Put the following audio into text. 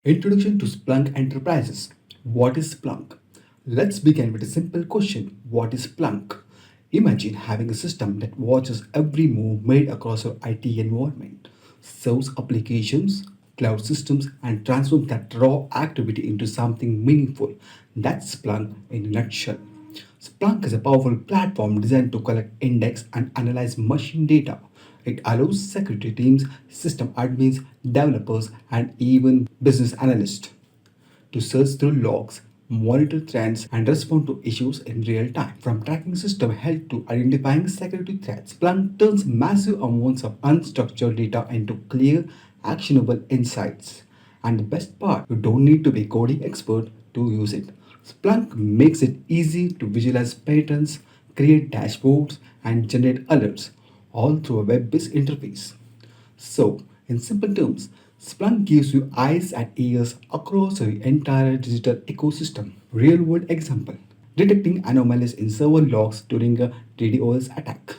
Introduction to Splunk Enterprises. What is Splunk? Let's begin with a simple question. What is Splunk? Imagine having a system that watches every move made across your IT environment, serves applications, cloud systems, and transforms that raw activity into something meaningful. That's Splunk in a nutshell. Splunk is a powerful platform designed to collect, index, and analyze machine data. It allows security teams, system admins, developers, and even business analysts to search through logs, monitor trends, and respond to issues in real time. From tracking system health to identifying security threats, Splunk turns massive amounts of unstructured data into clear, actionable insights. And the best part, you don't need to be a coding expert to use it. Splunk makes it easy to visualize patterns, create dashboards, and generate alerts, all through a web-based interface. So, in simple terms, Splunk gives you eyes and ears across the entire digital ecosystem. Real world example, detecting anomalies in server logs during a DDoS attack.